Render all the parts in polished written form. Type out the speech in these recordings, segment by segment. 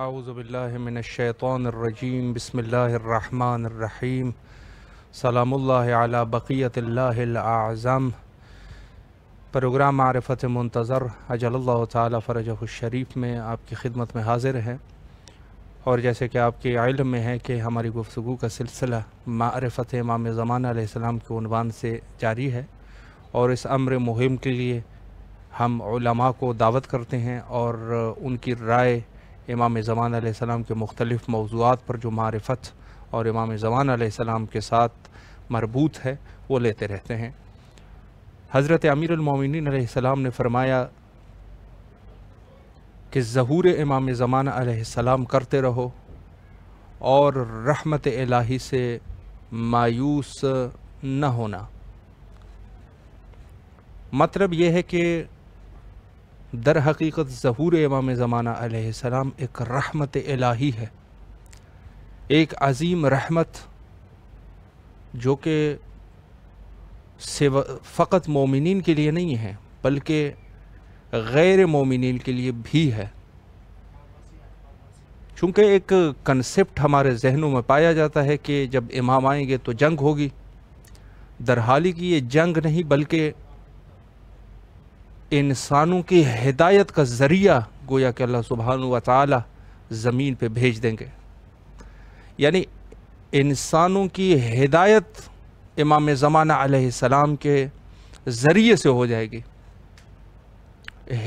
اعوذ باللہ من الشیطان الرجیم بسم اللہ الرحمن الرحیم سلام اللہ علی بقیت اللہ الاعظم۔ پروگرام معرفت منتظر اجل اللہ تعالی فرجہ الشریف میں آپ کی خدمت میں حاضر ہیں، اور جیسے کہ آپ کے علم میں ہے کہ ہماری گفتگو کا سلسلہ معرفت امام زمانہ علیہ السلام کے عنوان سے جاری ہے، اور اس امر مہم کے لیے ہم علماء کو دعوت کرتے ہیں اور ان کی رائے امام زمانہ علیہ السلام کے مختلف موضوعات پر جو معرفت اور امام زمانہ علیہ السلام کے ساتھ مربوط ہے وہ لیتے رہتے ہیں۔ حضرت امیر المومنین علیہ السلام نے فرمایا کہ ظہور امام زمانہ علیہ السلام کرتے رہو اور رحمت الہی سے مایوس نہ ہونا۔ مطلب یہ ہے کہ در حقیقت ظہور امام زمانہ علیہ السلام ایک رحمت الہی ہے، ایک عظیم رحمت جو کہ فقط مومنین کے لیے نہیں ہے بلکہ غیر مومنین کے لیے بھی ہے۔ چونکہ ایک کنسپٹ ہمارے ذہنوں میں پایا جاتا ہے کہ جب امام آئیں گے تو جنگ ہوگی، در حالی کی یہ جنگ نہیں بلکہ انسانوں کی ہدایت کا ذریعہ گویا کہ اللہ سبحانہ و تعالی زمین پہ بھیج دیں گے، یعنی انسانوں کی ہدایت امام زمانہ علیہ السلام کے ذریعے سے ہو جائے گی۔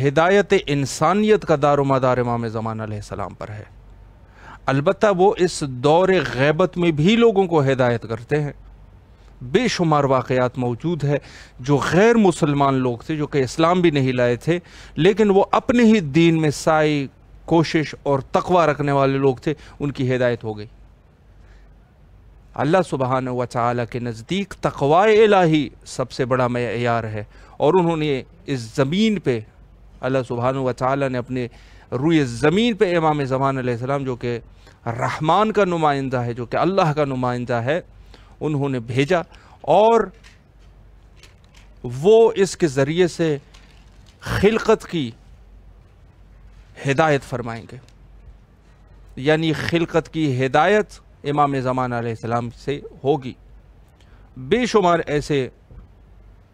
ہدایت انسانیت کا دار و مدار امام زمانہ علیہ السلام پر ہے۔ البتہ وہ اس دور غیبت میں بھی لوگوں کو ہدایت کرتے ہیں۔ بے شمار واقعات موجود ہے جو غیر مسلمان لوگ تھے، جو کہ اسلام بھی نہیں لائے تھے، لیکن وہ اپنے ہی دین میں سعی، کوشش اور تقوی رکھنے والے لوگ تھے، ان کی ہدایت ہو گئی۔ اللہ سبحانہ و تعالی کے نزدیک تقوی الہی سب سے بڑا معیار ہے، اور انہوں نے اس زمین پہ اللہ سبحانہ و تعالی نے اپنے روئے زمین پہ امام زمان علیہ السلام جو کہ رحمان کا نمائندہ ہے، جو کہ اللہ کا نمائندہ ہے، انہوں نے بھیجا، اور وہ اس کے ذریعے سے خلقت کی ہدایت فرمائیں گے، یعنی خلقت کی ہدایت امام زمانہ علیہ السلام سے ہوگی۔ بے شمار ایسے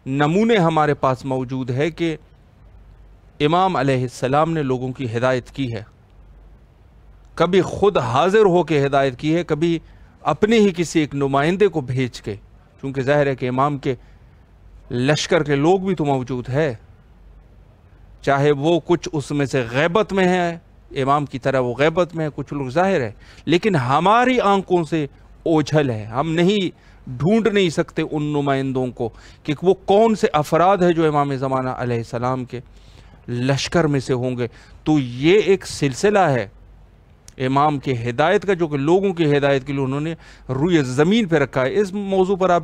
نمونے ہمارے پاس موجود ہے کہ امام علیہ السلام نے لوگوں کی ہدایت کی ہے، کبھی خود حاضر ہو کے ہدایت کی ہے، کبھی اپنے ہی کسی ایک نمائندے کو بھیج کے، چونکہ ظاہر ہے کہ امام کے لشکر کے لوگ بھی تو موجود ہے، چاہے وہ کچھ اس میں سے غیبت میں ہے، امام کی طرح وہ غیبت میں ہے، کچھ لوگ ظاہر ہے، لیکن ہماری آنکھوں سے اوجھل ہے، ہم نہیں ڈھونڈ نہیں سکتے ان نمائندوں کو کہ وہ کون سے افراد ہیں جو امام زمانہ علیہ السلام کے لشکر میں سے ہوں گے۔ تو یہ ایک سلسلہ ہے امام کے ہدایت کا، جو کہ لوگوں کی ہدایت کے لیے انہوں نے روئے زمین پہ رکھا ہے۔ اس موضوع پر آپ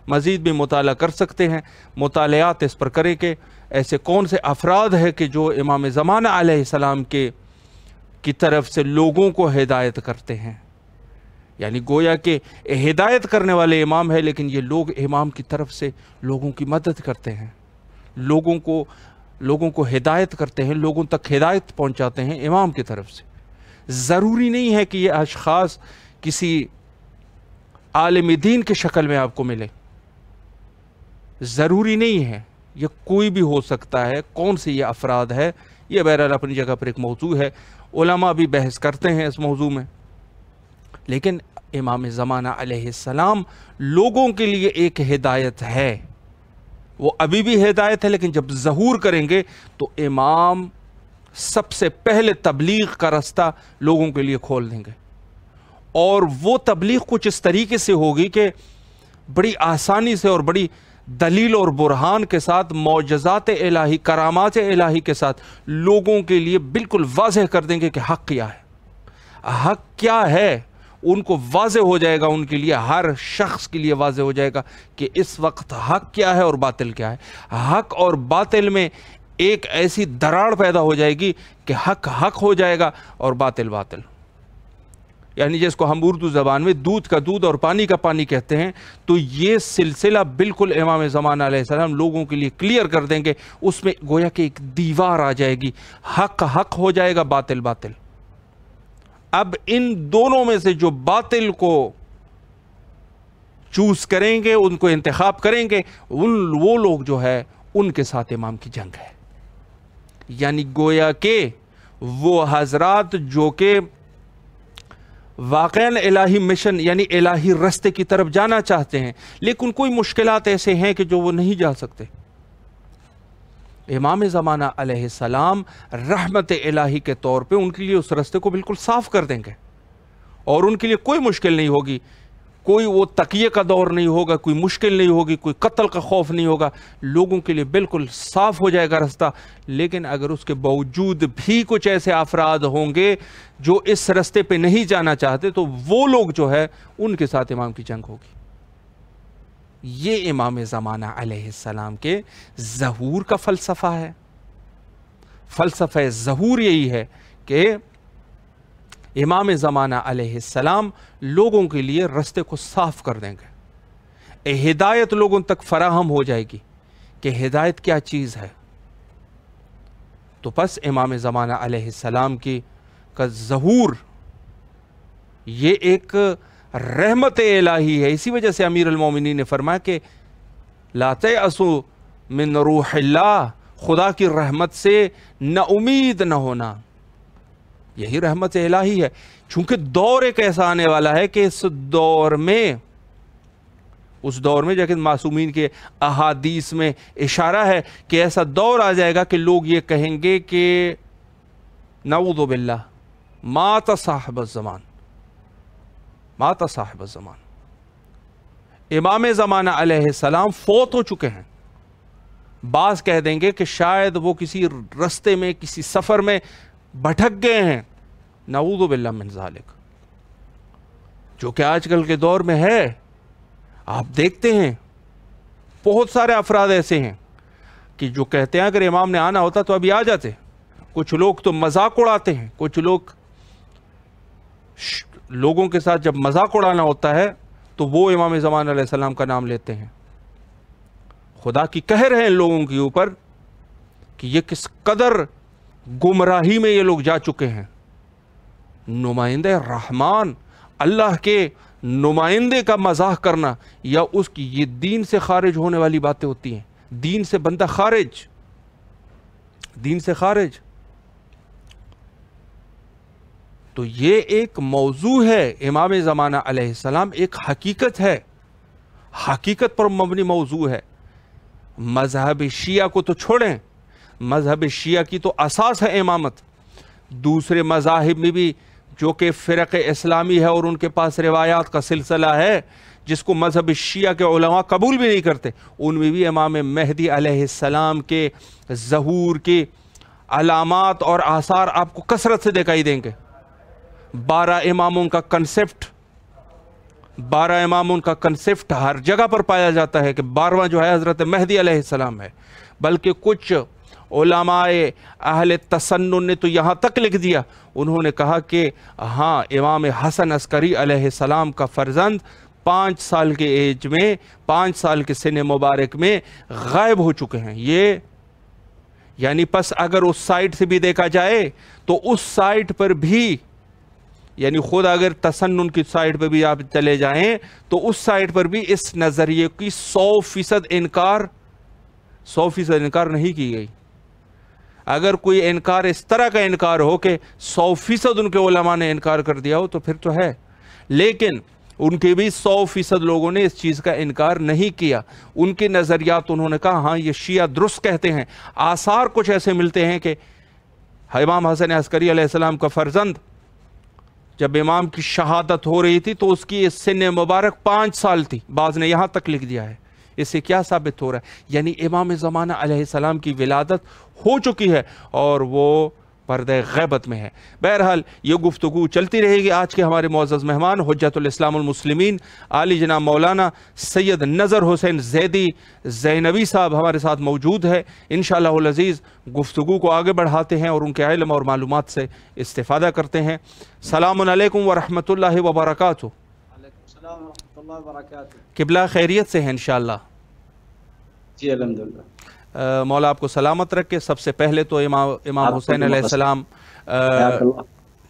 مزید بھی مطالعہ کر سکتے ہیں، مطالعات اس پر کریں کہ ایسے کون سے افراد ہیں کہ جو امام زمانہ علیہ السلام کی طرف سے لوگوں کو ہدایت کرتے ہیں، یعنی گویا کہ ہدایت کرنے والے امام ہے، لیکن یہ لوگ امام کی طرف سے لوگوں کی مدد کرتے ہیں، لوگوں کو ہدایت کرتے ہیں، لوگوں تک ہدایت پہنچاتے ہیں امام کی طرف سے۔ ضروری نہیں ہے کہ یہ اشخاص کسی عالم دین کی شکل میں آپ کو ملے، ضروری نہیں ہے، یہ کوئی بھی ہو سکتا ہے۔ کون سے یہ افراد ہے، یہ بہرحال اپنی جگہ پر ایک موضوع ہے، علماء بھی بحث کرتے ہیں اس موضوع میں، لیکن امام زمانہ علیہ السلام لوگوں کے لیے ایک ہدایت ہے، وہ ابھی بھی ہدایت ہے، لیکن جب ظہور کریں گے تو امام سب سے پہلے تبلیغ کا راستہ لوگوں کے لیے کھول دیں گے، اور وہ تبلیغ کچھ اس طریقے سے ہوگی کہ بڑی آسانی سے اور بڑی دلیل اور برہان کے ساتھ، معجزات الہی، کرامات الہی کے ساتھ لوگوں کے لیے بالکل واضح کر دیں گے کہ حق کیا ہے، حق کیا ہے، ان کو واضح ہو جائے گا، ان کے لیے، ہر شخص کے لیے واضح ہو جائے گا کہ اس وقت حق کیا ہے اور باطل کیا ہے۔ حق اور باطل میں ایک ایسی دراڑ پیدا ہو جائے گی کہ حق حق ہو جائے گا اور باطل باطل، یعنی جس کو ہم اردو زبان میں دودھ کا دودھ اور پانی کا پانی کہتے ہیں۔ تو یہ سلسلہ بالکل امام زمانہ علیہ السلام لوگوں کے لیے کلیئر کر دیں گے، اس میں گویا کہ ایک دیوار آ جائے گی، حق حق ہو جائے گا، باطل باطل۔ اب ان دونوں میں سے جو باطل کو چوز کریں گے، ان کو انتخاب کریں گے، وہ لوگ جو ہے ان کے ساتھ امام کی جنگ ہے. یعنی گویا کہ وہ حضرات جو کہ واقعاً الہی مشن یعنی الہی رستے کی طرف جانا چاہتے ہیں، لیکن کوئی مشکلات ایسے ہیں کہ جو وہ نہیں جا سکتے، امام زمانہ علیہ السلام رحمت الہی کے طور پہ ان کے لیے اس رستے کو بالکل صاف کر دیں گے، اور ان کے لیے کوئی مشکل نہیں ہوگی، کوئی وہ تقیے کا دور نہیں ہوگا، کوئی مشکل نہیں ہوگی، کوئی قتل کا خوف نہیں ہوگا، لوگوں کے لیے بالکل صاف ہو جائے گا رستہ. لیکن اگر اس کے باوجود بھی کچھ ایسے افراد ہوں گے جو اس رستے پہ نہیں جانا چاہتے، تو وہ لوگ جو ہے ان کے ساتھ امام کی جنگ ہوگی. یہ امام زمانہ علیہ السلام کے ظہور کا فلسفہ ہے. فلسفہ ظہور یہی ہے کہ امام زمانہ علیہ السلام لوگوں کے لیے رستے کو صاف کر دیں گے، ہدایت لوگوں تک فراہم ہو جائے گی کہ ہدایت کیا چیز ہے. تو پس امام زمانہ علیہ السلام کا ظہور یہ ایک رحمت الہی ہے. اسی وجہ سے امیر المومنین نے فرمایا کہ لا تیأسوا من روح اللہ، خدا کی رحمت سے نہ امید نہ ہونا، یہی رحمت الہی ہے. چونکہ دور ایک ایسا آنے والا ہے کہ اس دور میں جیسے معصومین کے احادیث میں اشارہ ہے کہ ایسا دور آ جائے گا کہ لوگ یہ کہیں گے کہ نعوذ باللہ مات صاحب الزمان، مات صاحب الزمان. امام زمانہ علیہ السلام فوت ہو چکے ہیں. بعض کہہ دیں گے کہ شاید وہ کسی رستے میں کسی سفر میں بھٹک گئے ہیں، نعوذ باللہ من ذالک، جو کہ آج کل کے دور میں ہے. آپ دیکھتے ہیں بہت سارے افراد ایسے ہیں کہ جو کہتے ہیں اگر امام نے آنا ہوتا تو ابھی آ جاتے. کچھ لوگ تو مذاق اڑاتے ہیں، کچھ لوگوں کے ساتھ جب مذاق اڑانا ہوتا ہے تو وہ امام زمان علیہ السلام کا نام لیتے ہیں. خدا کی قہر ہے ان لوگوں کے اوپر کہ یہ کس قدر گمراہی میں یہ لوگ جا چکے ہیں. نمائندہ رحمان، اللہ کے نمائندے کا مزاح کرنا یا اس کی، یہ دین سے خارج ہونے والی باتیں ہوتی ہیں. دین سے بندہ خارج، دین سے خارج. تو یہ ایک موضوع ہے. امام زمانہ علیہ السلام ایک حقیقت ہے، حقیقت پر مبنی موضوع ہے. مذہب شیعہ کو تو چھوڑیں، مذہب شیعہ کی تو اساس ہے امامت. دوسرے مذاہب میں بھی جو کہ فرق اسلامی ہے اور ان کے پاس روایات کا سلسلہ ہے جس کو مذہب شیعہ کے علماء قبول بھی نہیں کرتے، ان میں بھی امام مہدی علیہ السلام کے ظہور کی علامات اور آثار آپ کو کثرت سے دکھائی دیں گے. 12 اماموں کا کنسپٹ، 12 اماموں کا کنسپٹ ہر جگہ پر پایا جاتا ہے کہ 12واں جو ہے حضرت مہدی علیہ السلام ہے. بلکہ کچھ علماء اہل تسنن نے تو یہاں تک لکھ دیا، انہوں نے کہا کہ ہاں امام حسن عسکری علیہ السلام کا فرزند 5 سال کے ایج میں، 5 سال کے سن مبارک میں غائب ہو چکے ہیں. یہ یعنی پس اگر اس سائٹ سے بھی دیکھا جائے تو اس سائٹ پر بھی، یعنی خود اگر تسنن کی سائٹ پر بھی آپ چلے جائیں تو اس سائٹ پر بھی اس نظریے کی 100% انکار نہیں کی گئی. اگر کوئی انکار اس طرح کا انکار ہو کہ 100% ان کے علماء نے انکار کر دیا ہو تو پھر تو ہے، لیکن ان کے بھی 100% لوگوں نے اس چیز کا انکار نہیں کیا. ان کے نظریات انہوں نے کہا ہاں یہ شیعہ درست کہتے ہیں. آثار کچھ ایسے ملتے ہیں کہ امام حسن عسکری علیہ السلام کا فرزند جب امام کی شہادت ہو رہی تھی تو اس کی سن مبارک 5 سال تھی. بعض نے یہاں تک لکھ دیا ہے. اس سے کیا ثابت ہو رہا ہے؟ یعنی امام زمانہ علیہ السلام کی ولادت ہو چکی ہے اور وہ پردہ غیبت میں ہے. بہرحال یہ گفتگو چلتی رہے گی. آج کے ہمارے معزز مہمان حجت الاسلام المسلمین عالی جناب مولانا سید نظر حسین زیدی زینبی صاحب ہمارے ساتھ موجود ہے. انشاءاللہ العزیز گفتگو کو آگے بڑھاتے ہیں اور ان کے علم اور معلومات سے استفادہ کرتے ہیں. السلام علیکم ورحمۃ اللہ وبرکاتہ. السلام ورحمۃ اللہ وبرکاتہ. قبلہ خیریت سے ہیں انشاءاللہ؟ جی الحمدللہ. مولا آپ کو سلامت رکھے. سب سے پہلے تو امام حسین علیہ السلام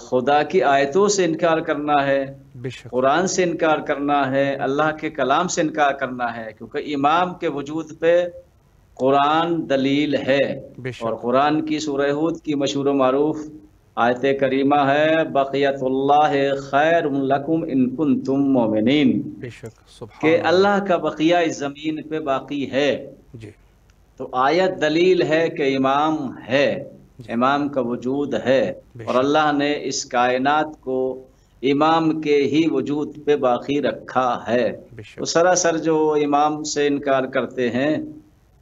خدا کی آیتوں سے انکار کرنا ہے، بے شک قرآن سے انکار کرنا ہے، اللہ کے کلام سے انکار کرنا ہے، کیونکہ امام کے وجود پہ قرآن دلیل ہے۔ بے اور شک قرآن کی سورہ ہود کی مشہور و معروف آیت کریمہ ہے بقیت اللہ خیر لکم ان کنتم مومنین، بے شک کہ سبحان اللہ اللہ کا بقیہ اس زمین پہ باقی ہے۔ جی تو آیت دلیل ہے کہ امام ہے، جی امام کا وجود ہے، بے اور شک اللہ نے اس کائنات کو امام کے ہی وجود پہ باقی رکھا ہے۔ بے تو شک سراسر جو امام سے انکار کرتے ہیں،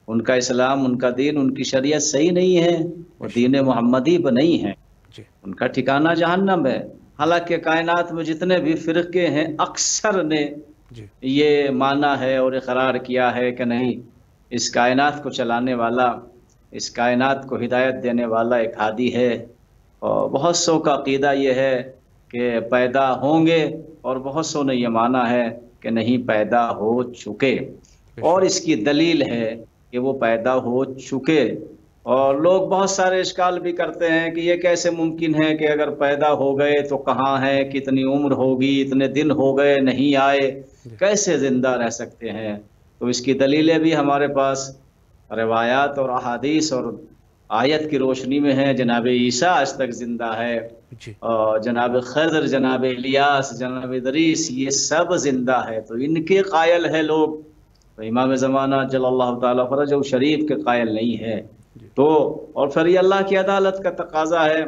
ان کا اسلام، ان کا دین، ان کی شریعت صحیح نہیں ہے، وہ بے شک دین محمدی پہ نہیں ہے، جی ان کا ٹھکانہ جہنم ہے۔ حالانکہ کائنات میں جتنے بھی فرقے ہیں اکثر نے جی یہ مانا ہے اور اقرار کیا ہے کہ نہیں، اس کائنات کو چلانے والا، اس کائنات کو ہدایت دینے والا ایک ہادی ہے۔ اور بہت سو کا عقیدہ یہ ہے کہ پیدا ہوں گے، اور بہت سو نے یہ مانا ہے کہ نہیں، پیدا ہو چکے، بے اور شک اس کی دلیل ہے کہ وہ پیدا ہو چکے۔ اور لوگ بہت سارے اشکال بھی کرتے ہیں کہ یہ کیسے ممکن ہے کہ اگر پیدا ہو گئے تو کہاں ہے، کتنی عمر ہوگی، اتنے دن ہو گئے نہیں آئے، جی کیسے زندہ رہ سکتے ہیں؟ تو اس کی دلیلیں بھی ہمارے پاس روایات اور احادیث اور آیت کی روشنی میں ہیں۔ جناب عیسیٰ آج تک زندہ ہے، جی اور جناب خضر، جناب الیاس، جناب ادریس، یہ سب زندہ ہے، تو ان کے قائل ہے لوگ، تو امام زمانہ جل اللہ تعالیٰ فرجہ شریف کے قائل نہیں ہے۔ جی تو اور پھر یہ اللہ کی عدالت کا تقاضا ہے۔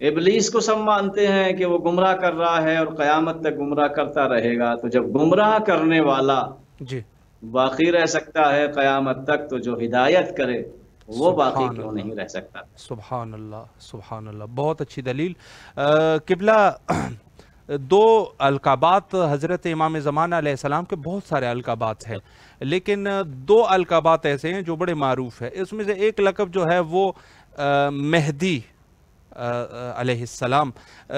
ابلیس کو سب مانتے ہیں کہ وہ گمراہ کر رہا ہے اور قیامت تک گمراہ کرتا رہے گا، تو جب گمراہ کرنے والا جی باقی رہ سکتا ہے قیامت تک، تو جو ہدایت کرے وہ باقی سبحان کیوں اللہ نہیں رہ سکتا؟ سبحان اللہ سبحان اللہ، بہت اچھی دلیل۔ قبلہ دو القابات حضرت امام زمانہ علیہ السلام کے بہت سارے القابات ہیں، لیکن دو القابات ایسے ہیں جو بڑے معروف ہیں۔ اس میں سے ایک لقب جو ہے وہ مہدی علیہ السلام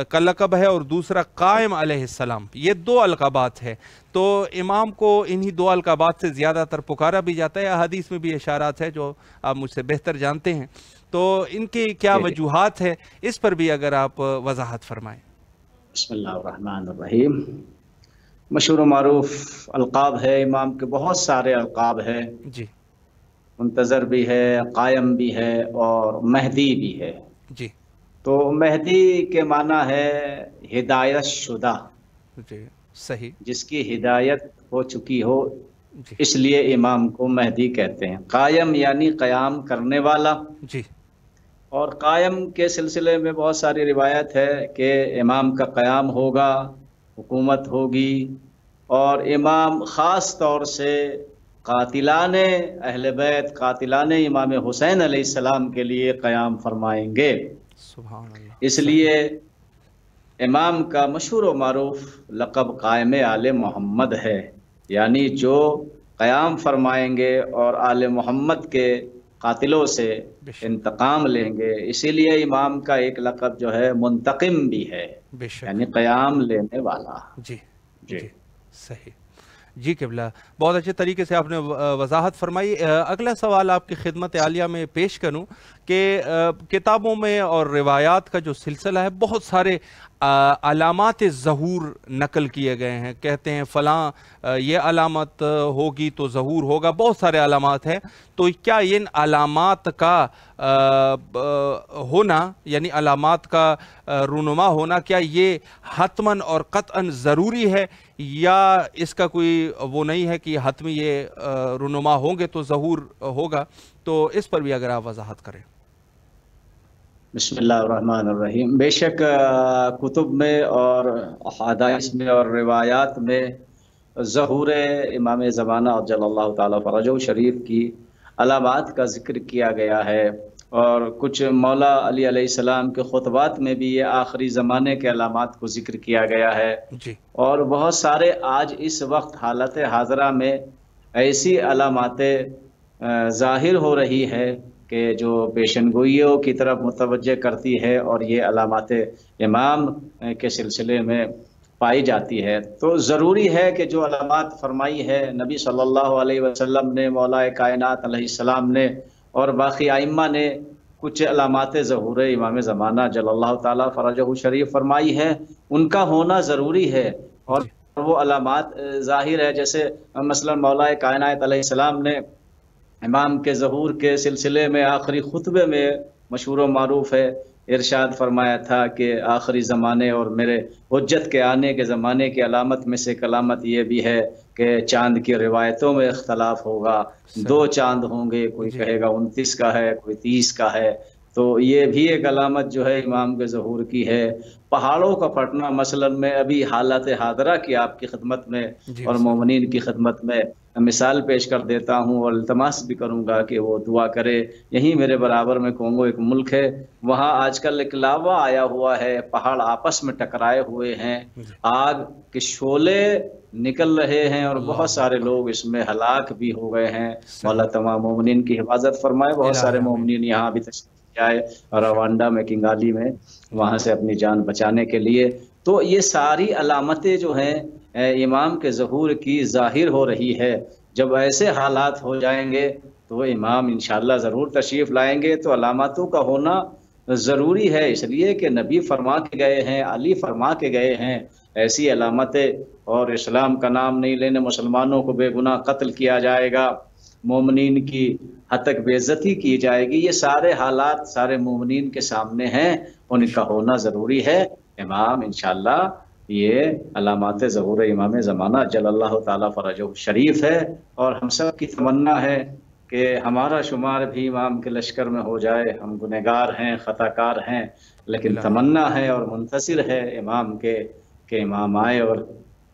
کا لقب ہے، اور دوسرا قائم علیہ السلام۔ یہ دو القابات ہیں، تو امام کو انہی دو القابات سے زیادہ تر پکارا بھی جاتا ہے۔ حدیث میں بھی اشارات ہے جو آپ مجھ سے بہتر جانتے ہیں، تو ان کی کیا وجوہات ہے، اس پر بھی اگر آپ وضاحت فرمائیں۔ بسم اللہ الرحمن الرحیم۔ مشہور و معروف القاب ہے، امام کے بہت سارے القاب ہیں، جی منتظر بھی ہے، قائم بھی ہے، اور مہدی بھی ہے۔ جی تو مہدی کے معنی ہے ہدایت شدہ، جی صحیح جس کی ہدایت ہو چکی ہو، جی اس لیے امام کو مہدی کہتے ہیں۔ قائم یعنی قیام کرنے والا، جی اور قائم کے سلسلے میں بہت ساری روایت ہے کہ امام کا قیام ہوگا، حکومت ہوگی، اور امام خاص طور سے قاتلان اہل بیت، قاتلان امام حسین علیہ السلام کے لیے قیام فرمائیں گے۔ سبحان اللہ اس صحیح لیے امام کا مشہور و معروف لقب قائم آل محمد ہے، یعنی جو قیام فرمائیں گے اور آل محمد کے قاتلوں سے بے شک انتقام لیں گے۔ اسی لیے امام کا ایک لقب جو ہے منتقم بھی ہے، بے شک یعنی قیام لینے والا۔ جی جی صحیح جی قبلہ، بہت اچھے طریقے سے آپ نے وضاحت فرمائی۔ اگلا سوال آپ کی خدمت عالیہ میں پیش کروں کہ کتابوں میں اور روایات کا جو سلسلہ ہے، بہت سارے علامات ظہور نقل کیے گئے ہیں، کہتے ہیں فلاں یہ علامت ہوگی تو ظہور ہوگا، بہت سارے علامات ہیں۔ تو کیا ان علامات کا ہونا، یعنی علامات کا رونما ہونا، کیا یہ حتماً اور قطعاً ضروری ہے، یا اس کا کوئی وہ نہیں ہے کہ حتمی یہ رونما ہوں گے تو ظہور ہوگا؟ تو اس پر بھی اگر آپ وضاحت کریں۔ بسم اللہ الرحمن الرحیم۔ بے شک کتب میں اور احادیث میں اور روایات میں ظہور امام زمانہ جل اللہ تعالیٰ فرجہ شریف کی علامات کا ذکر کیا گیا ہے، اور کچھ مولا علی علیہ السلام کے خطبات میں بھی یہ آخری زمانے کے علامات کو ذکر کیا گیا ہے۔ جی اور بہت سارے آج اس وقت حالت حاضرہ میں ایسی علامات ظاہر ہو رہی ہے کہ جو پیشن گوئیوں کی طرف متوجہ کرتی ہے، اور یہ علامات امام کے سلسلے میں پائی جاتی ہے۔ تو ضروری ہے کہ جو علامات فرمائی ہے نبی صلی اللہ علیہ وسلم نے، مولا کائنات علیہ السلام نے، اور باقی ائمہ نے، کچھ علامات ظہور امام زمانہ جل اللہ تعالیٰ فرجہ شریف فرمائی ہے، ان کا ہونا ضروری ہے، اور وہ علامات ظاہر ہے، جیسے مثلا مولا کائنات علیہ السلام نے امام کے ظہور کے سلسلے میں آخری خطبے میں مشہور و معروف ہے، ارشاد فرمایا تھا کہ آخری زمانے اور میرے حجت کے آنے کے زمانے کی علامت میں سے ایک علامت یہ بھی ہے کہ چاند کی روایتوں میں اختلاف ہوگا، 2 چاند ہوں گے، کوئی کہے گا 29 کا ہے، کوئی 30 کا ہے، تو یہ بھی ایک علامت جو ہے امام کے ظہور کی ہے۔ پہاڑوں کا پھٹنا مثلا میں ابھی حالات حاضرہ کی آپ کی خدمت میں اور مومنین کی خدمت میں مثال پیش کر دیتا ہوں، اور التماس بھی کروں گا کہ وہ دعا کرے۔ یہیں میرے برابر میں کونگو ایک ملک ہے، وہاں آج کل ایک لاوا آیا ہوا ہے، پہاڑ آپس میں ٹکرائے ہوئے ہیں، آگ کے شعلے نکل رہے ہیں، اور بہت سارے لوگ اس میں ہلاک بھی ہو گئے ہیں۔ مولا تمام مومنین کی حفاظت فرمائے، بہت سارے مومنین یہاں بھی تشریف جائے روانڈا میں، کنگالی میں، وہاں سے اپنی جان بچانے کے لیے۔ تو یہ ساری علامتیں جو ہیں امام کے ظہور کی ظاہر ہو رہی ہے۔ جب ایسے حالات ہو جائیں گے تو امام انشاءاللہ ضرور تشریف لائیں گے، تو علامتوں کا ہونا ضروری ہے، اس لیے کہ نبی فرما کے گئے ہیں، علی فرما کے گئے ہیں، ایسی علامتیں، اور اسلام کا نام نہیں لینے مسلمانوں کو بے گناہ قتل کیا جائے گا، مومنین کی حد تک بے عزتی کی جائے گی، یہ سارے حالات سارے مومنین کے سامنے ہیں، ان کا ہونا ضروری ہے۔ امام انشاءاللہ یہ علامات ظہور امام زمانہ جل اللہ تعالیٰ فرجہ شریف ہے، اور ہم سب کی تمنا ہے کہ ہمارا شمار بھی امام کے لشکر میں ہو جائے۔ ہم گنہگار ہیں، خطا کار ہیں، لیکن تمنا ہے اور منتظر ہے امام کے کہ امام آئے اور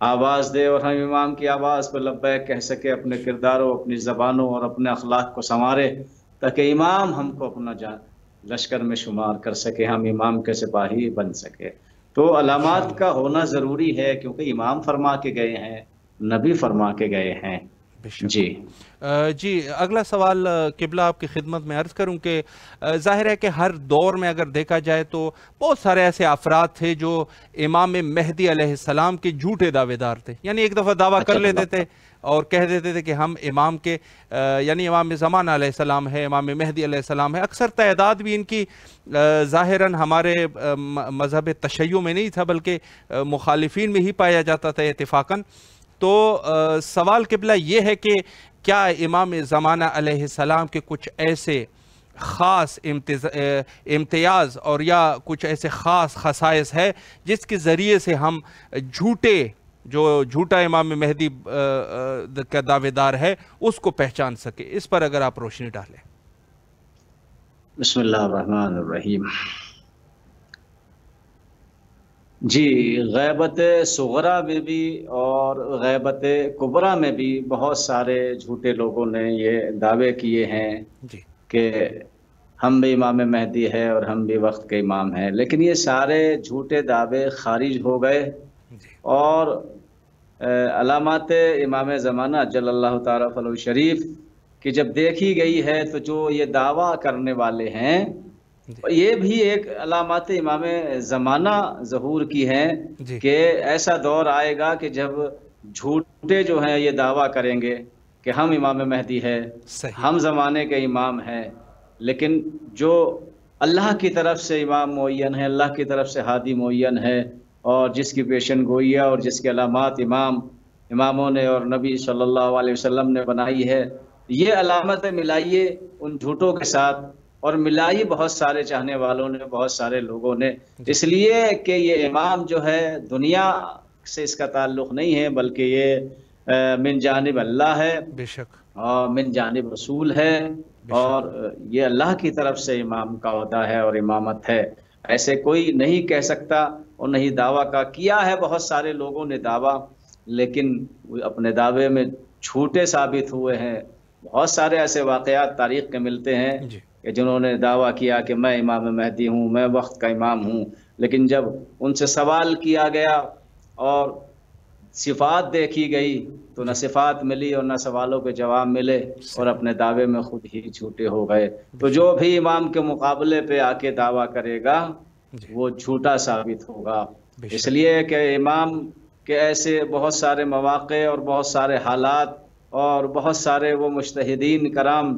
آواز دے، اور ہم امام کی آواز پہ لبیک کہہ سکے، اپنے کرداروں، اپنی زبانوں اور اپنے اخلاق کو سنوارے، تاکہ امام ہم کو اپنا لشکر میں شمار کر سکے، ہم امام کے سپاہی بن سکے۔ تو علامات کا ہونا ضروری ہے، کیونکہ امام فرما کے گئے ہیں، نبی فرما کے گئے ہیں۔ جی اگلا سوال قبلہ آپ کی خدمت میں عرض کروں کہ ظاہر ہے کہ ہر دور میں اگر دیکھا جائے تو بہت سارے ایسے افراد تھے جو امام مہدی علیہ السلام کے جھوٹے دعوے دار تھے، یعنی ایک دفعہ دعویٰ کر لیتے تھے اور کہہ دیتے تھے کہ ہم امام کے یعنی امام زمانہ علیہ السلام ہے، امام مہدی علیہ السلام ہے۔ اکثر تعداد بھی ان کی ظاہراً ہمارے مذہب تشیع میں نہیں تھا، بلکہ مخالفین میں ہی پایا جاتا تھا اتفاقاً۔ تو سوال قبلہ یہ ہے کہ کیا امام زمانہ علیہ السلام کے کچھ ایسے خاص امتیاز اور یا کچھ ایسے خاص خصائص ہے جس کے ذریعے سے ہم جھوٹا امام مہدی کا دعوے دار ہے اس کو پہچان سکے؟ اس پر اگر آپ روشنی ڈالیں۔ بسم اللہ الرحمن الرحیم۔ جی، غیبت صغرا میں بھی اور غیبت کبرا میں بھی بہت سارے جھوٹے لوگوں نے یہ دعوے کیے ہیں کہ ہم بھی امام مہدی ہے اور ہم بھی وقت کے امام ہیں، لیکن یہ سارے جھوٹے دعوے خارج ہو گئے، اور علامات امام زمانہ جل اللہ تعالیٰ فضلہ شریف کی جب دیکھی گئی ہے تو جو یہ دعویٰ کرنے والے ہیں یہ بھی ایک علامات امام زمانہ ظہور کی ہیں کہ ایسا دور آئے گا کہ جب جھوٹے جو ہیں یہ دعویٰ کریں گے کہ ہم امام مہدی ہے، ہم زمانے کے امام ہیں، لیکن جو اللہ کی طرف سے امام معین ہے، اللہ کی طرف سے ہادی معین ہے، اور جس کی پیشن گوئیاں اور جس کے علامات اماموں نے اور نبی صلی اللہ علیہ وسلم نے بنائی ہے، یہ علامت ملائیے ان جھوٹوں کے ساتھ، اور ملائی بہت سارے چاہنے والوں نے، بہت سارے لوگوں نے، اس لیے کہ یہ امام جو ہے دنیا سے اس کا تعلق نہیں ہے، بلکہ یہ من جانب اللہ ہے، بے شک، اور من جانب رسول ہے، اور یہ اللہ کی طرف سے امام کا عہدہ ہے اور امامت ہے۔ ایسے کوئی نہیں کہہ سکتا، اور نہیں دعویٰ کا کیا ہے، بہت سارے لوگوں نے دعویٰ، لیکن اپنے دعوے میں جھوٹے ثابت ہوئے ہیں۔ بہت سارے ایسے واقعات تاریخ کے ملتے ہیں کہ جنہوں نے دعویٰ کیا کہ میں امام مہدی ہوں، میں وقت کا امام ہوں، لیکن جب ان سے سوال کیا گیا اور صفات دیکھی گئی تو نہ صفات ملی اور نہ سوالوں کے جواب ملے، اور اپنے دعوے میں خود ہی جھوٹے ہو گئے۔ تو جو بھی امام کے مقابلے پہ آ کے دعویٰ کرے گا وہ جھوٹا ثابت ہوگا، اس لیے کہ امام کے ایسے بہت سارے مواقع اور بہت سارے حالات اور بہت سارے وہ مجتہدین کرام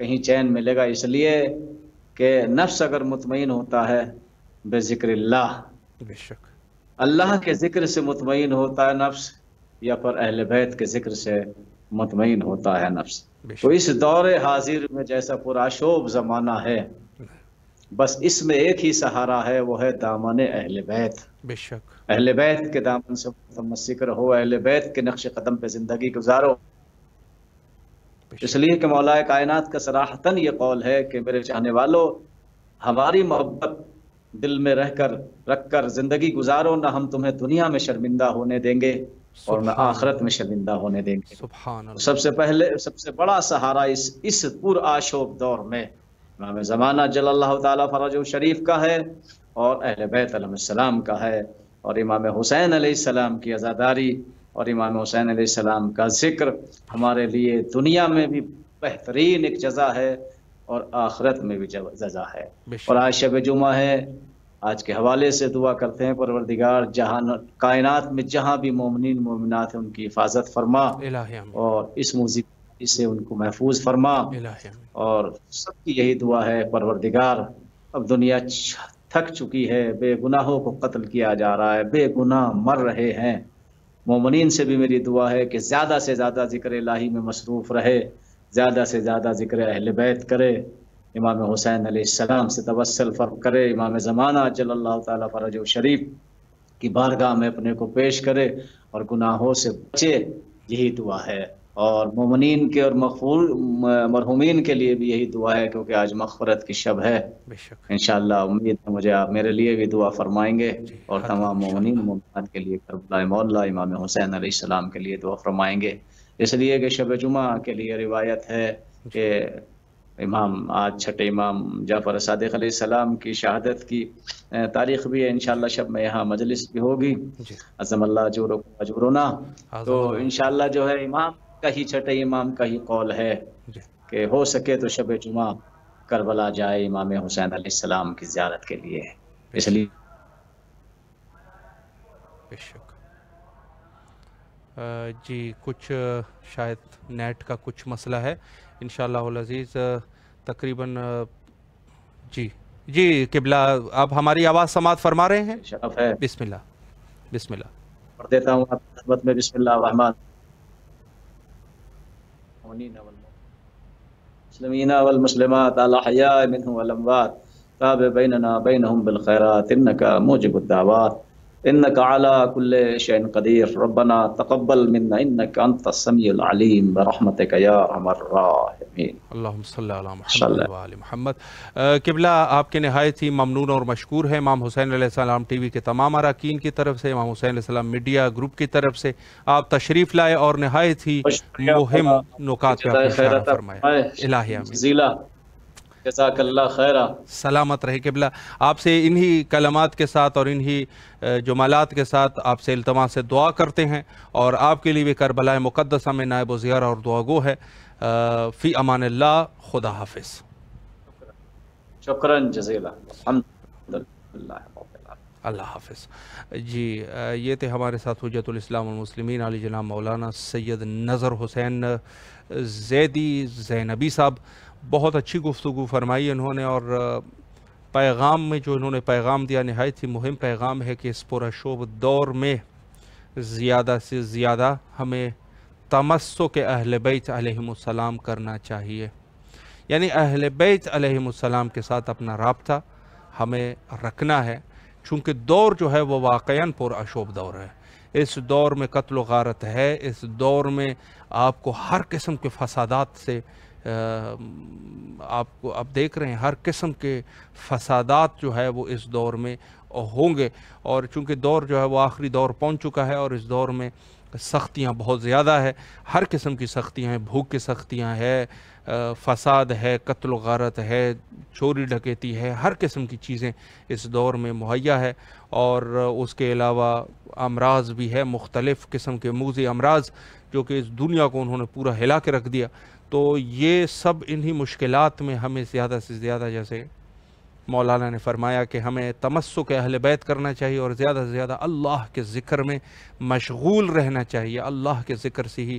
کہیں چین ملے گا، اس لیے کہ نفس اگر مطمئن ہوتا ہے بے ذکر اللہ، بے شک، اللہ کے ذکر سے مطمئن ہوتا ہے نفس، یا پر اہل بیت کے ذکر سے مطمئن ہوتا ہے نفس. تو اس دور حاضر میں جیسا پرآشوب زمانہ ہے، بس اس میں ایک ہی سہارا ہے، وہ ہے دامن اہل بیت. بے شک، اہل بیت کے دامن سے متمسک رہو، اہل بیت کے نقش قدم پہ زندگی گزارو. اس لیے کہ مولا کائنات کا صراحتاً یہ قول ہے کہ میرے چاہنے والوں، ہماری محبت دل میں رکھ کر زندگی گزارو، نہ ہم تمہیں دنیا میں شرمندہ ہونے دیں گے اور نہ آخرت میں شرمندہ ہونے دیں گے. سبحان اللہ. سب سے بڑا سہارا اس پر آشوب دور میں امام زمانہ جل اللہ تعالیٰ فرجہ شریف کا ہے، اور اہل بیت علیہ السلام کا ہے، اور امام حسین علیہ السلام کی عزاداری اور امام حسین علیہ السلام کا ذکر ہمارے لیے دنیا میں بھی بہترین ایک جزا ہے اور آخرت میں بھی جزا ہے. اور آج شب جمعہ ہے، آج کے حوالے سے دعا کرتے ہیں پروردگار جہاں کائنات میں جہاں بھی مومنین مومنات ہیں ان کی حفاظت فرما، اور اس موسیقی سے ان کو محفوظ فرما. اور سب کی یہی دعا ہے پروردگار، اب دنیا تھک چکی ہے، بے گناہوں کو قتل کیا جا رہا ہے، بے گناہ مر رہے ہیں. مومنین سے بھی میری دعا ہے کہ زیادہ سے زیادہ ذکر الہی میں مصروف رہے، زیادہ سے زیادہ ذکر اہل بیت کرے، امام حسین علیہ السلام سے توسل فرق کرے، امام زمانہ جل اللہ تعالیٰ فرجہ شریف کی بارگاہ میں اپنے کو پیش کرے اور گناہوں سے بچے. یہی دعا ہے. اور مومنین کے اور مرحومین کے لیے بھی یہی دعا ہے، کیونکہ آج مغفرت کی شب ہے. انشاءاللہ امید ہے مجھے آپ میرے لیے بھی دعا فرمائیں گے، اور تمام مومنین مومنات کے لیے کربلا مولا امام حسین علیہ السلام کے لیے دعا فرمائیں گے. اس لیے کہ شب جمعہ کے لیے روایت ہے کہ آج چھٹے امام جعفر صادق علیہ السلام کی شہادت کی تاریخ بھی ہے. انشاءاللہ شب میں یہاں مجلس بھی ہوگی، عظم اللہ اجورکم اجورنا. تو انشاءاللہ جو ہے امام کا ہی چھٹے امام کا ہی قول ہے کہ ہو سکے تو شب جمعہ کربلا جائے امام حسین علیہ السلام کی زیارت کے لیے. اس لیے جی کچھ شاید نیٹ کا کچھ مسئلہ ہے، انشاءاللہ العزیز تقریباً جی قبلہ آپ ہماری آواز سماعت فرما رہے ہیں؟ شرف ہے. بسم اللہ پڑھ دیتا ہوں آپ کی خدمت میں. بسم اللہ الرحمن المسلمین والمسلمات الاحیاء منهم والاموات تابع بیننا بینهم بالخیرات انک موجب الدعوات انك على كل شيء قدير ربنا تقبل منا انك انت السميع العليم برحمتك يا ارحم الراحمين. اللهم صل على محمد وآل محمد. قبلہ آپ کے نہایت ہی ممنون اور مشکور ہے امام حسین علیہ السلام ٹی وی کے تمام اراکین کی طرف سے، امام حسین علیہ السلام میڈیا گروپ کی طرف سے آپ تشریف لائے اور نہایت ہی مہم نکات پہ اشارہ فرمایا. الہی آمین. جزاک اللہ خیرہ. سلامت رہے قبلہ. آپ سے انہی کلمات کے ساتھ اور انہی جملات کے ساتھ آپ سے التماس سے دعا کرتے ہیں، اور آپ کے لیے بھی کربلا مقدسہ میں نائب و زیارہ اور دعا گو ہے. فی امان اللہ. خدا حافظ. شکراً جزیلا. اللہ حافظ. جی یہ تھے ہمارے ساتھ حجت الاسلام والمسلمین علی جناب مولانا سید نذر حسین زیدی زینبی صاحب. بہت اچھی گفتگو فرمائی انہوں نے، اور پیغام میں جو انہوں نے پیغام دیا نہایت ہی مہم پیغام ہے کہ اس پرشوب دور میں زیادہ سے زیادہ ہمیں تمسک اہل بیت علیہم السلام کرنا چاہیے. یعنی اہل بیت علیہم السلام کے ساتھ اپنا رابطہ ہمیں رکھنا ہے، چونکہ دور جو ہے وہ واقعاً پراشوب دور ہے. اس دور میں قتل و غارت ہے، اس دور میں آپ کو ہر قسم کے فسادات سے آپ کو اب دیکھ رہے ہیں، ہر قسم کے فسادات جو ہے وہ اس دور میں ہوں گے. اور چونکہ دور جو ہے وہ آخری دور پہنچ چکا ہے، اور اس دور میں سختیاں بہت زیادہ ہے، ہر قسم کی سختیاں ہیں، بھوک کی سختیاں ہے، فساد ہے، قتل و غارت ہے، چوری ڈکیتی ہے، ہر قسم کی چیزیں اس دور میں مہیا ہے. اور اس کے علاوہ امراض بھی ہے، مختلف قسم کے موذی امراض جو کہ اس دنیا کو انہوں نے پورا ہلا کے رکھ دیا. تو یہ سب انہی مشکلات میں ہمیں زیادہ سے زیادہ، جیسے مولانا نے فرمایا کہ ہمیں تمسک اہل بیت کرنا چاہیے، اور زیادہ سے زیادہ اللہ کے ذکر میں مشغول رہنا چاہیے. اللہ کے ذکر سے ہی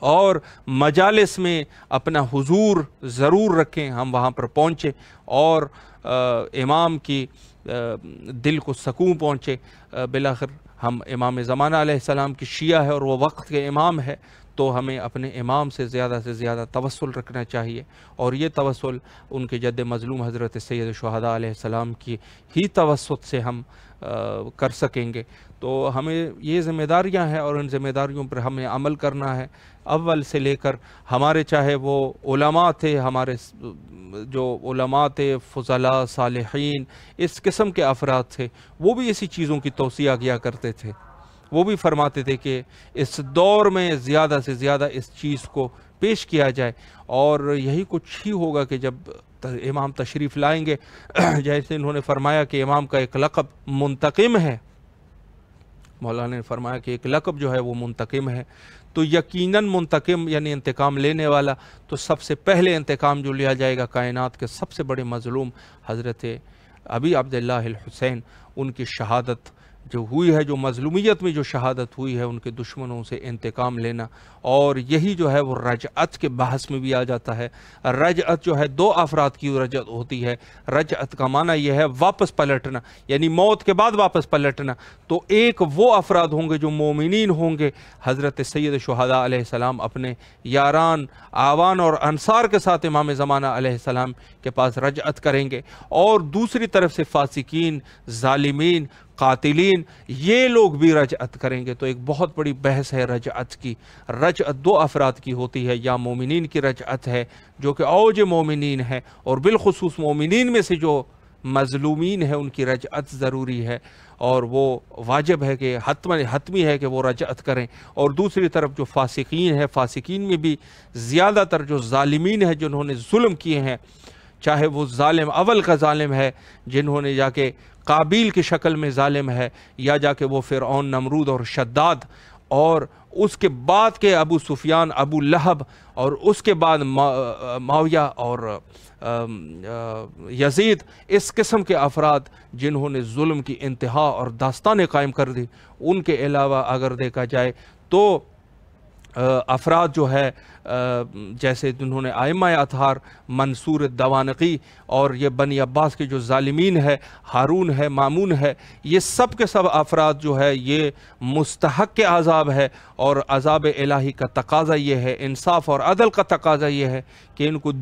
اور مجالس میں اپنا حضور ضرور رکھیں، ہم وہاں پر پہنچیں اور امام کی دل کو سکون پہنچے۔ بالآخر ہم امام زمانہ علیہ السلام کی شیعہ ہے اور وہ وقت کے امام ہے، تو ہمیں اپنے امام سے زیادہ توسل رکھنا چاہیے، اور یہ توسل ان کے جد مظلوم حضرت سید الشہداء علیہ السلام کی ہی توسط سے ہم کر سکیں گے۔ تو ہمیں یہ ذمہ داریاں ہیں اور ان ذمہ داریوں پر ہمیں عمل کرنا ہے، اول سے لے کر ہمارے چاہے وہ علماء تھے، ہمارے جو علماء تھے، فضلاء، صالحین، اس قسم کے افراد تھے، وہ بھی اسی چیزوں کی توصیہ کیا کرتے تھے۔ وہ بھی فرماتے تھے کہ اس دور میں زیادہ سے زیادہ اس چیز کو پیش کیا جائے، اور یہی کچھ ہی ہوگا کہ جب امام تشریف لائیں گے، جیسے انہوں نے فرمایا کہ امام کا ایک لقب منتقم ہے، مولانا نے فرمایا کہ ایک لقب جو ہے وہ منتقم ہے، تو یقیناً منتقم یعنی انتقام لینے والا، تو سب سے پہلے انتقام جو لیا جائے گا کائنات کے سب سے بڑے مظلوم حضرت ابی عبداللہ الحسین، ان کی شہادت جو ہوئی ہے، جو مظلومیت میں جو شہادت ہوئی ہے، ان کے دشمنوں سے انتقام لینا، اور یہی جو ہے وہ رجعت کے بحث میں بھی آ جاتا ہے۔ رجعت جو ہے دو افراد کی رجعت ہوتی ہے۔ رجعت کا معنی یہ ہے واپس پلٹنا، یعنی موت کے بعد واپس پلٹنا۔ تو ایک وہ افراد ہوں گے جو مومنین ہوں گے، حضرت سید شہداء علیہ السلام اپنے یاران، آوان اور انصار کے ساتھ امام زمانہ علیہ السلام کے پاس رجعت کریں گے، اور دوسری طرف سے فاسقین، ظالمین، قاتلین، یہ لوگ بھی رجعت کریں گے۔ تو ایک بہت بڑی بحث ہے رجعت کی۔ رجعت دو افراد کی ہوتی ہے، یا مومنین کی رجعت ہے جو کہ اوج مومنین ہے، اور بالخصوص مومنین میں سے جو مظلومین ہیں ان کی رجعت ضروری ہے، اور وہ واجب ہے کہ حتمی ہے کہ وہ رجعت کریں۔ اور دوسری طرف جو فاسقین ہیں، فاسقین میں بھی زیادہ تر جو ظالمین ہیں، جنہوں نے ظلم کیے ہیں، چاہے وہ ظالم اول کا ظالم ہے جنہوں نے جا کے قابیل کی شکل میں ظالم ہے، یا جا کے وہ فرعون، نمرود اور شداد، اور اس کے بعد کے ابو سفیان، ابو لہب، اور اس کے بعد معاویہ اور یزید، اس قسم کے افراد جنہوں نے ظلم کی انتہا اور داستانیں قائم کر دی۔ ان کے علاوہ اگر دیکھا جائے تو افراد جو ہے جیسے جنہوں نے ائمہ اطہار، منصور الدوانقی، اور یہ بنی عباس کے جو ظالمین ہے، ہارون ہے، مامون ہے، یہ سب کے سب افراد جو ہے یہ مستحق کے عذاب ہے، اور عذاب الہی کا تقاضا یہ ہے، انصاف اور عدل کا تقاضا یہ ہے کہ ان کو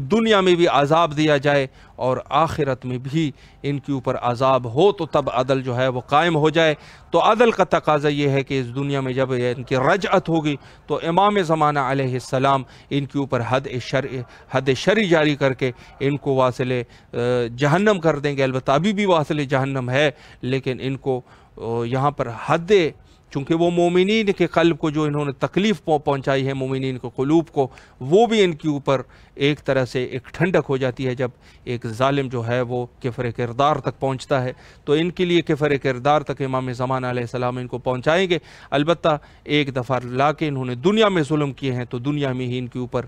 دنیا میں بھی عذاب دیا جائے، اور آخرت میں بھی ان کے اوپر عذاب ہو، تو تب عدل جو ہے وہ قائم ہو جائے۔ تو عدل کا تقاضا یہ ہے کہ اس دنیا میں جب ان کی رجعت ہوگی تو امام زمانہ علیہ السلام ان کے اوپر حد شرعی جاری کر کے ان کو واصل جہنم کر دیں گے۔ البتہ ابھی بھی واصل جہنم ہے، لیکن ان کو یہاں پر حد، چونکہ وہ مومنین کے قلب کو جو انہوں نے تکلیف پہنچائی ہے، مومنین کے قلوب کو، وہ بھی ان کے اوپر ایک طرح سے ایک ٹھنڈک ہو جاتی ہے جب ایک ظالم جو ہے وہ کفر کردار تک پہنچتا ہے۔ تو ان کے لیے کفر کردار تک امام زمانہ علیہ السلام ان کو پہنچائیں گے۔ البتہ ایک دفعہ لا کے انہوں نے دنیا میں ظلم کیے ہیں، تو دنیا میں ہی ان کے اوپر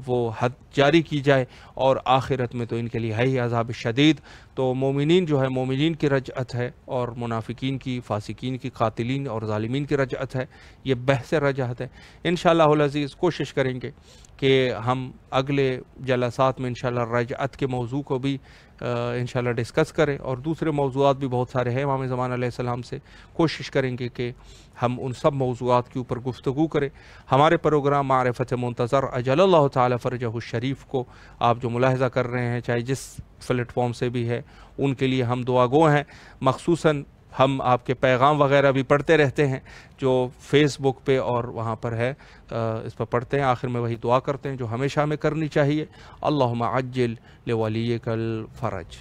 وہ حد جاری کی جائے، اور آخرت میں تو ان کے لیے ہے ہی عذاب شدید۔ تو مومنین جو ہے، مومنین کی رجعت ہے، اور منافقین کی، فاسقین کی، قاتلین اور ظالمین کی رجعت ہے۔ یہ بحث رجعت ہے۔ انشاءاللہ العزیز کوشش کریں گے کہ ہم اگلے جلسات میں انشاءاللہ رجعت کے موضوع کو بھی انشاءاللہ ڈسکس کریں، اور دوسرے موضوعات بھی بہت سارے ہیں امام زمانہ علیہ السلام سے، کوشش کریں گے کہ ہم ان سب موضوعات کے اوپر گفتگو کریں۔ ہمارے پروگرام معرفت منتظر اجل اللہ تعالی فرجہ الشریف کو آپ جو ملاحظہ کر رہے ہیں، چاہے جس پلیٹ فارم سے بھی ہے، ان کے لیے ہم دعا گو ہیں۔ مخصوصاً ہم آپ کے پیغام وغیرہ بھی پڑھتے رہتے ہیں جو فیس بک پہ اور وہاں پر ہے، اس پر پڑھتے ہیں، آخر میں وہی دعا کرتے ہیں جو ہمیشہ ہمیں کرنی چاہیے۔ اللہم عجل لولیک الفرج۔